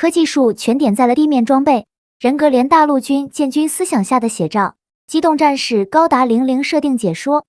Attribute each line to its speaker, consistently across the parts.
Speaker 1: 科技树全点在了地面装备。人格连大陆军建军思想下的写照。机动战士高达00设定解说。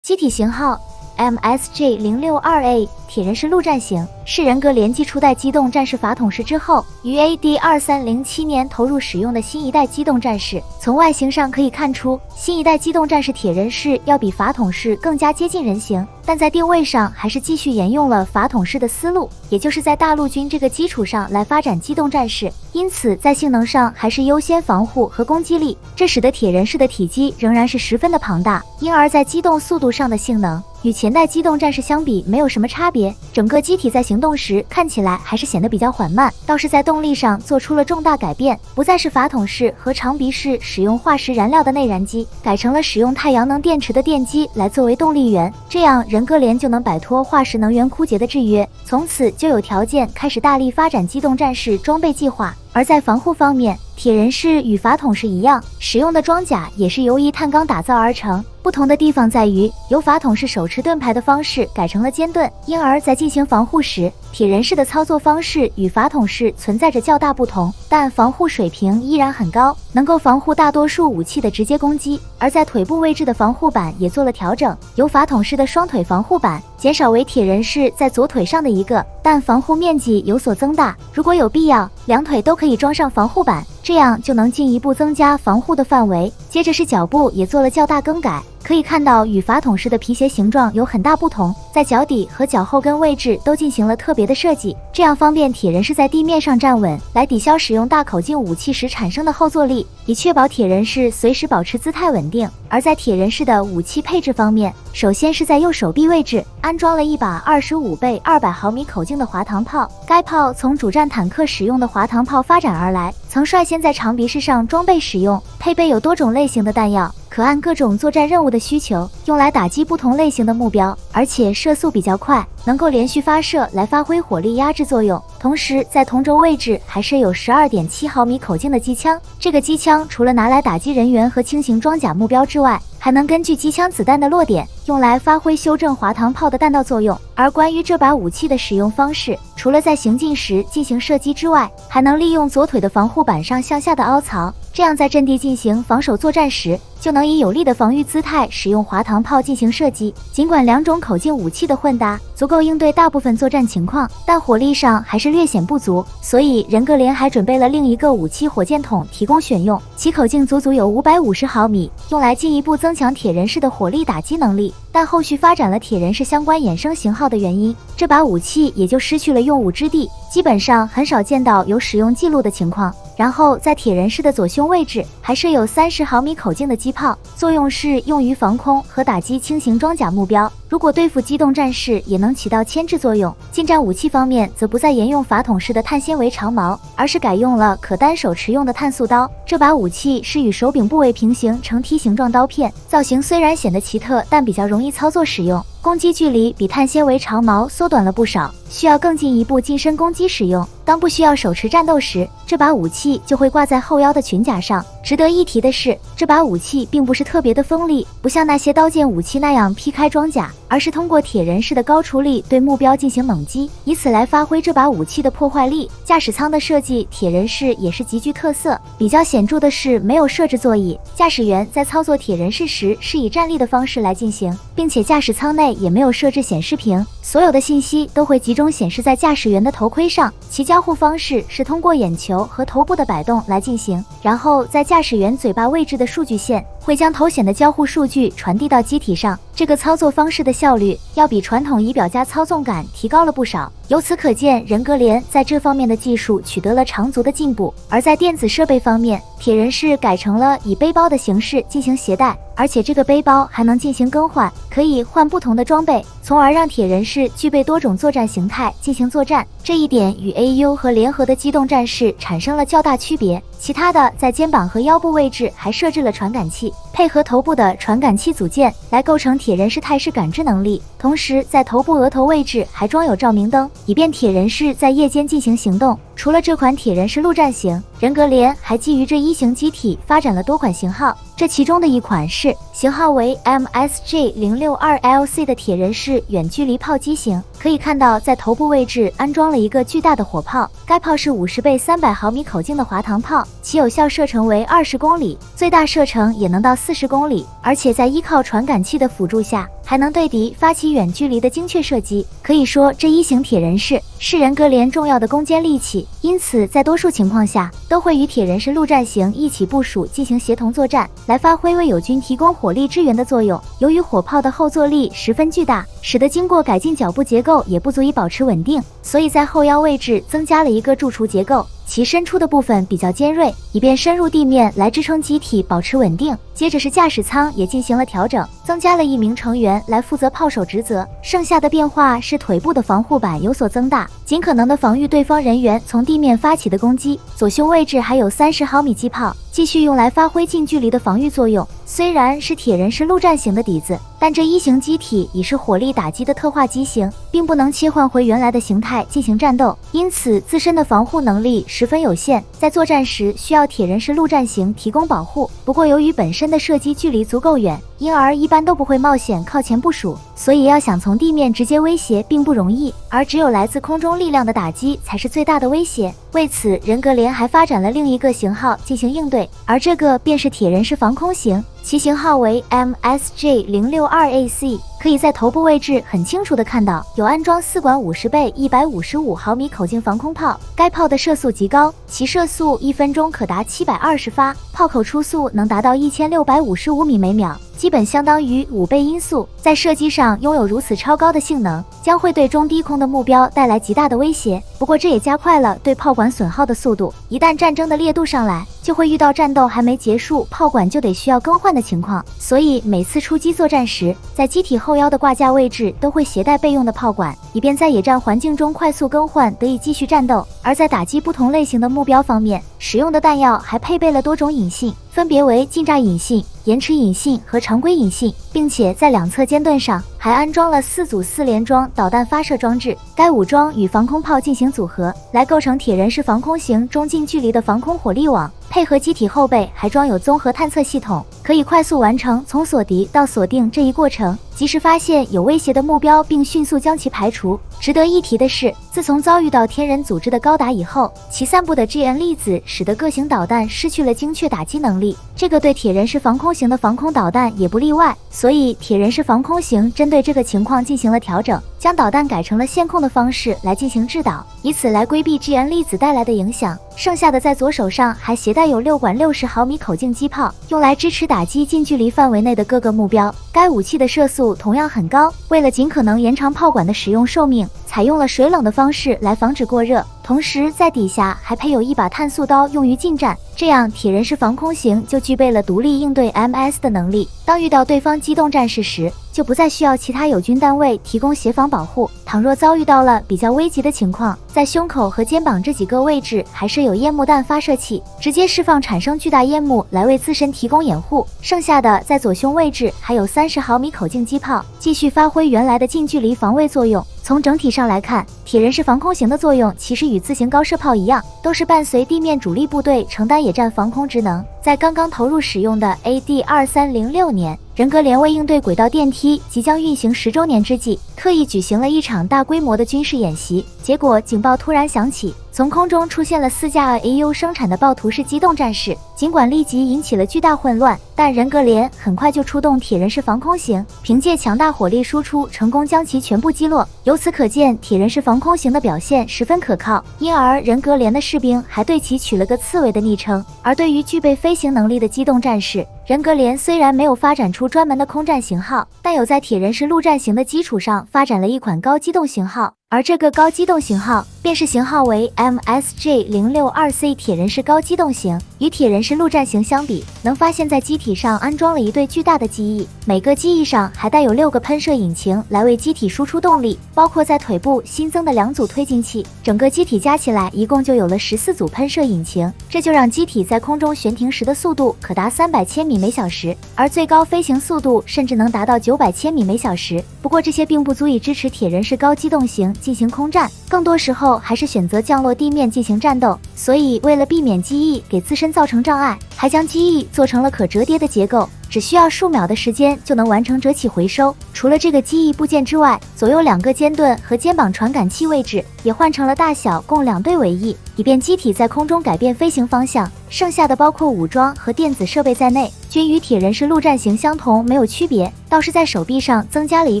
Speaker 1: 机体型号 MSJ062A 铁人式陆战型，是人格联机初代机动战士法统式之后，于 AD2307年投入使用的新一代机动战士。从外形上可以看出，新一代机动战士铁人式要比法统式更加接近人形，但在定位上还是继续沿用了法统式的思路，也就是在大陆军这个基础上来发展机动战士，因此在性能上还是优先防护和攻击力，这使得铁人式的体积仍然是十分的庞大，因而在机动速度上的性能与前代机动战士相比没有什么差别，整个机体在行动时看起来还是显得比较缓慢，倒是在动力上做出了重大改变，不再是法统式和长鼻式使用化石燃料的内燃机，改成了使用太阳能电池的电机来作为动力源，这样人格联就能摆脱化石能源枯竭的制约，从此就有条件开始大力发展机动战士装备计划。而在防护方面，铁人式与法统式一样，使用的装甲也是由一碳钢打造而成，不同的地方在于，由法统式手持盾牌的方式改成了尖盾，因而在进行防护时，铁人式的操作方式与法统式存在着较大不同，但防护水平依然很高，能够防护大多数武器的直接攻击。而在腿部位置的防护板也做了调整，由法统式的双腿防护板减少为铁人式在左腿上的一个，但防护面积有所增大，如果有必要，两腿都可以装上防护板，这样就能进一步增加防护的范围。接着是脚部也做了较大更改，可以看到与法统式的皮鞋形状有很大不同，在脚底和脚后跟位置都进行了特别的设计，这样方便铁人式在地面上站稳，来抵消使用大口径武器时产生的后坐力，以确保铁人式随时保持姿态稳定。而在铁人式的武器配置方面，首先是在右手臂位置安装了一把25倍200毫米口径的滑膛炮，该炮从主战坦克使用的滑膛炮发展而来，曾率先在长鼻式上装备使用，配备有多种类型的弹药，可按各种作战任务的需求用来打击不同类型的目标，而且射速比较快，能够连续发射来发挥火力压制作用。同时在同轴位置还设有 12.7 毫米口径的机枪，这个机枪除了拿来打击人员和轻型装甲目标之外，还能根据机枪子弹的落点用来发挥修正滑膛炮的弹道作用。而关于这把武器的使用方式，除了在行进时进行射击之外，还能利用左腿的防护板上向下的凹槽，这样在阵地进行防守作战时，就能以有力的防御姿态使用滑膛炮进行射击。尽管两种口径武器的混搭足够应对大部分作战情况，但火力上还是略显不足，所以人格联还准备了另一个武器火箭筒提供选用，其口径足足有550毫米，用来进一步增强铁人式的火力打击能力。但后续发展了铁人式相关衍生型号的原因，这把武器也就失去了用武之地，基本上很少见到有使用记录的情况。然后在铁人式的左胸位置还设有30毫米口径的机炮，作用是用于防空和打击轻型装甲目标，如果对付机动战士也能起到牵制作用。近战武器方面则不再沿用法统式的碳纤维长矛，而是改用了可单手持用的碳素刀，这把武器是与手柄部位平行成梯形状刀片，造型虽然显得奇特，但比较容易操作使用，攻击距离比碳纤维长矛缩短了不少，需要更进一步近身攻击使用。当不需要手持战斗时，这把武器就会挂在后腰的裙甲上。值得一提的是，这把武器并不是特别的锋利，不像那些刀剑武器那样劈开装甲，而是通过铁人式的高出力对目标进行猛击，以此来发挥这把武器的破坏力。驾驶舱的设计，铁人式也是极具特色，比较显著的是没有设置座椅，驾驶员在操作铁人式时是以站立的方式来进行，并且驾驶舱内也没有设置显示屏，所有的信息都会集中显示在驾驶员的头盔上，其交互方式是通过眼球和头部的摆动来进行，然后在驾驶员嘴巴位置的数据线会将头显的交互数据传递到机体上，这个操作方式的效率要比传统仪表加操纵感提高了不少。由此可见，人格联在这方面的技术取得了长足的进步。而在电子设备方面，铁人式改成了以背包的形式进行携带，而且这个背包还能进行更换，可以换不同的装备，从而让铁人式具备多种作战形态进行作战。这一点与 AU 和联合的机动战士产生了较大区别。其他的，在肩膀和腰部位置还设置了传感器，配合头部的传感器组件来构成铁人式态势感知能力。同时在头部额头位置还装有照明灯，以便铁人式在夜间进行行动。除了这款铁人式陆战型，人格联还基于这一型机体发展了多款型号，这其中的一款是型号为 MSJ062LC 的铁人式远距离炮机型。可以看到，在头部位置安装了一个巨大的火炮，该炮是50倍300毫米口径的滑膛炮，其有效射程为20公里，最大射程也能到40公里，而且在依靠传感器的辅助下，还能对敌发起远距离的精确射击。可以说，这一型铁人式是人格联重要的攻坚利器，因此在多数情况下都会与铁人式陆战型一起部署进行协同作战，来发挥为友军提供火力支援的作用。由于火炮的后坐力十分巨大，使得经过改进脚部结构也不足以保持稳定，所以在后腰位置增加了一个柱厨结构，其伸出的部分比较尖锐，以便深入地面来支撑机体保持稳定。接着是驾驶舱也进行了调整，增加了1名成员来负责炮手职责。剩下的变化是腿部的防护板有所增大，尽可能的防御对方人员从地面发起的攻击。左胸位置还有30毫米机炮，继续用来发挥近距离的防御作用。虽然是铁人式陆战型的底子，但这一型机体已是火力打击的特化机型，并不能切换回原来的形态进行战斗，因此自身的防护能力十分有限，在作战时需要铁人式陆战型提供保护。不过由于本身的射击距离足够远，因而一般都不会冒险靠前部署，所以要想从地面直接威胁并不容易，而只有来自空中力量的打击才是最大的威胁。为此，人格联还发展了另一个型号进行应对，而这个便是铁人式防空型，其型号为 MSJ062AC。可以在头部位置很清楚地看到有安装4管50倍155毫米口径防空炮，该炮的射速极高，其射速1分钟可达720发，炮口出速能达到1655米每秒，基本相当于5倍音速。在射击上拥有如此超高的性能，将会对中低空的目标带来极大的威胁。不过这也加快了对炮管损耗的速度，一旦战争的烈度上来，就会遇到战斗还没结束，炮管就得需要更换的情况。所以每次出击作战时，在机体后腰的挂架位置都会携带备用的炮管，以便在野战环境中快速更换，得以继续战斗。而在打击不同类型的目标方面，使用的弹药还配备了多种引信，分别为近炸引信、延迟引信和常规引信，并且在两侧肩盾上还安装了4组4连装导弹发射装置。该武装与防空炮进行组合，来构成铁人式防空型中近距离的防空火力网。配合机体后背还装有综合探测系统，可以快速完成从锁敌到锁定这一过程，及时发现有威胁的目标并迅速将其排除。值得一提的是，自从遭遇到天人组织的高达以后，其散布的 GN 粒子使得各型导弹失去了精确打击能力，这个对铁人式防空型的防空导弹也不例外。所以铁人式防空型针对这个情况进行了调整，将导弹改成了线控的方式来进行制导，以此来规避 GN 粒子带来的影响。剩下的在左手上还携带有6管60毫米口径机炮，用来支持打击近距离范围内的各个目标。该武器的射速同样很高，为了尽可能延长炮管的使用寿命，采用了水冷的方式来防止过热，同时在底下还配有一把碳素刀用于近战，这样铁人式防空型就具备了独立应对 MS 的能力。当遇到对方机动战士时，就不再需要其他友军单位提供协防保护。倘若遭遇到了比较危急的情况，在胸口和肩膀这几个位置还设有烟幕弹发射器，直接释放产生巨大烟幕来为自身提供掩护。剩下的在左胸位置还有30毫米口径机炮，继续发挥原来的近距离防卫作用。从整体上来看，铁人式防空型的作用其实与自行高射炮一样，都是伴随地面主力部队承担野战防空职能。在刚刚投入使用的 AD2306年，人格联为应对轨道电梯即将运行10周年之际，特意举行了一场大规模的军事演习。结果警报突然响起，从空中出现了4架 AU 生产的豹图式机动战士。尽管立即引起了巨大混乱，但人格联很快就出动铁人式防空型，凭借强大火力输出，成功将其全部击落。由此可见，铁人式防空型的表现十分可靠，因而人格联的士兵还对其取了个刺猬的昵称。而对于具备飞行能力的机动战士，人格联虽然没有发展出专门的空战型号，但有在铁人式陆战型的基础上发展了一款高机动型号，而这个高机动型号便是型号为 MSJ062C 铁人式高机动型。与铁人式陆战型相比，能发现在机体上安装了一对巨大的机翼，每个机翼上还带有6个喷射引擎来为机体输出动力，包括在腿部新增的2组推进器，整个机体加起来一共就有了14组喷射引擎，这就让机体在空中悬停时的速度可达300千米每小时，而最高飞行速度甚至能达到900千米每小时。不过这些并不足以支持铁人式高机动型进行空战。更多时候还是选择降落地面进行战斗。所以为了避免机翼给自身造成障碍，还将机翼做成了可折叠的结构，只需要数秒的时间就能完成折起回收。除了这个机翼部件之外，左右2个肩盾和肩膀传感器位置也换成了大小共2对为1，以便机体在空中改变飞行方向。剩下的包括武装和电子设备在内，均与铁人式陆战型相同，没有区别。倒是在手臂上增加了一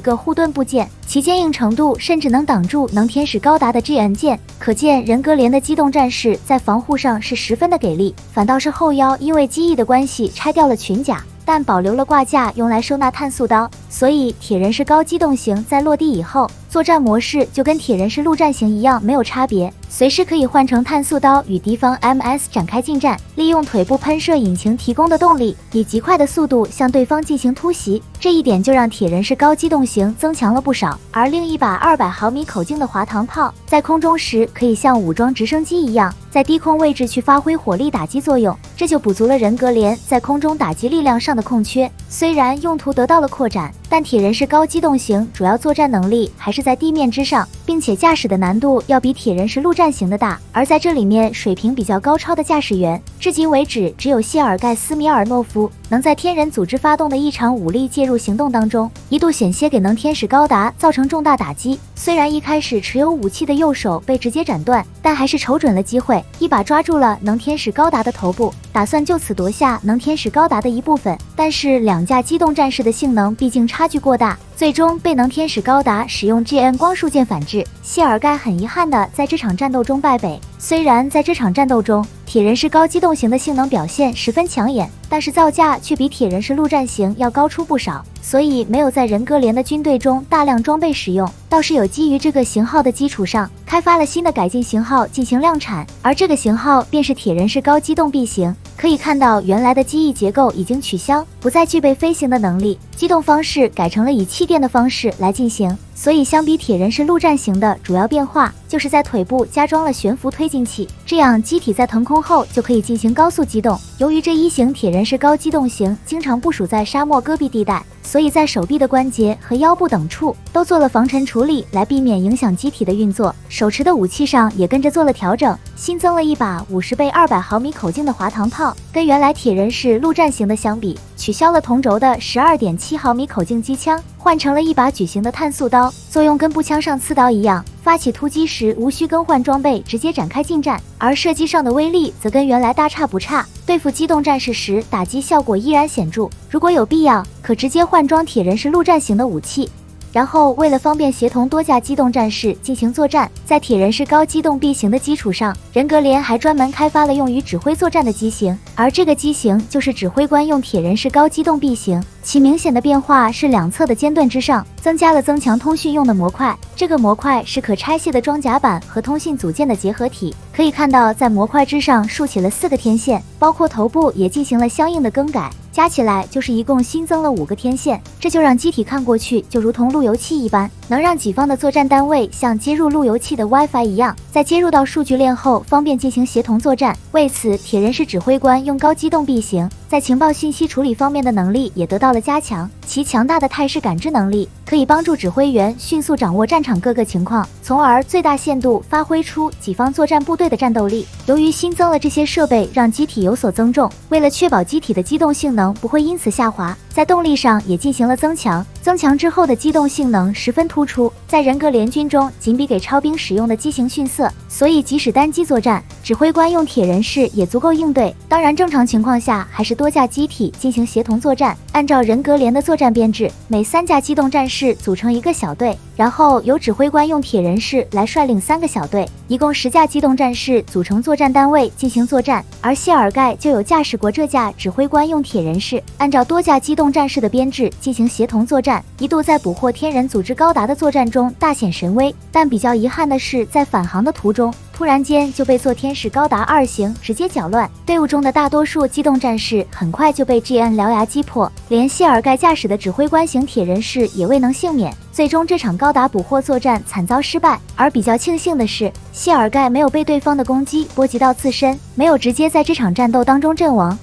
Speaker 1: 个护盾部件，其坚硬程度甚至能挡住能天使高达的 GN 剑，可见人格连的机动战士在防护上是十分的给力。反倒是后腰因为机翼的关系拆掉了裙甲，但保留了挂架用来收纳碳素刀，所以铁人式高机动型在落地以后，作战模式就跟铁人式陆战型一样没有差别，随时可以换成碳素刀与敌方 MS 展开近战，利用腿部喷射引擎提供的动力，以极快的速度向对方进行突袭。这一点就让铁人式高机动型增强了不少。而另一把200毫米口径的滑膛炮，在空中时可以像武装直升机一样，在低空位置去发挥火力打击作用，这就补足了人格连在空中打击力量上的空缺。虽然用途得到了扩展，但铁人式高机动型主要作战能力还是在地面之上，并且驾驶的难度要比铁人式陆战型的大。而在这里面水平比较高超的驾驶员，至今为止只有谢尔盖·斯米尔诺夫能在天人组织发动的一场武力介入行动当中，一度险些给能天使高达造成重大打击。虽然一开始持有武器的右手被直接斩断，但还是瞅准了机会，一把抓住了能天使高达的头部，打算就此夺下能天使高达的一部分。但是2架机动战士的性能毕竟差距过大，最终被能天使高达使用 GN 光束剑反制。谢尔盖很遗憾的在这场战斗中败北。虽然在这场战斗中，铁人式高机动型的性能表现十分抢眼，但是造价却比铁人式陆战型要高出不少，所以没有在人格连的军队中大量装备使用，倒是有基于这个型号的基础上开发了新的改进型号进行量产，而这个型号便是铁人式高机动 B 型。可以看到原来的机翼结构已经取消，不再具备飞行的能力，机动方式改成了以气垫的方式来进行。所以相比铁人式陆战型的主要变化，就是在腿部加装了悬浮推进器，这样机体在腾空后就可以进行高速机动。由于这一型铁人式高机动型经常部署在沙漠戈壁地带，所以在手臂的关节和腰部等处都做了防尘处理，来避免影响机体的运作。手持的武器上也跟着做了调整，新增了一把50倍200毫米口径的滑膛炮，跟原来铁人式陆战型的相比，取消了同轴的12.7毫米口径机枪，换成了一把矩形的碳素刀，作用跟步枪上刺刀一样，发起突击时无需更换装备，直接展开近战。而射击上的威力则跟原来大差不差，对付机动战士时打击效果依然显著。如果有必要，可直接换装铁人式陆战型的武器。然后为了方便协同多架机动战士进行作战，在铁人式高机动 B 型的基础上，人格连还专门开发了用于指挥作战的机型，而这个机型就是指挥官用铁人式高机动 B 型。其明显的变化是两侧的肩盾之上增加了增强通讯用的模块，这个模块是可拆卸的装甲板和通信组件的结合体。可以看到在模块之上竖起了4个天线，包括头部也进行了相应的更改，加起来就是一共新增了5个天线，这就让机体看过去就如同路由器一般，能让己方的作战单位像接入路由器的 WiFi 一样，在接入到数据链后方便进行协同作战。为此，铁人式指挥官用高机动 B 型在情报信息处理方面的能力也得到了加强，其强大的态势感知能力可以帮助指挥员迅速掌握战场各个情况，从而最大限度发挥出己方作战部队的战斗力。由于新增了这些设备，让机体有所增重，为了确保机体的机动性能不会因此下滑，在动力上也进行了增强。增强之后的机动性能十分突出，在人格联军中仅比给超兵使用的机型逊色，所以即使单机作战，指挥官用铁人式也足够应对。当然正常情况下还是多架机体进行协同作战，按照人格连的作战编制，每3架机动战士组成一个小队，然后由指挥官用铁人式来率领3个小队，一共10架机动战士组成作战单位进行作战。而谢尔盖就有驾驶过这架指挥官用铁人式按照多架机动战士的编制进行协同作战，一度在捕获天人组织高达的作战中大显神威。但比较遗憾的是，在返航的途中突然间就被做天使高达2型直接搅乱，队伍中的大多数机动战士很快就被 GN 獠牙击破，连谢尔盖驾驶的指挥官型铁人式也未能幸免。最终这场高达捕获作战惨遭失败，而比较庆幸的是，谢尔盖没有被对方的攻击波及到自身，没有直接在这场战斗当中阵亡。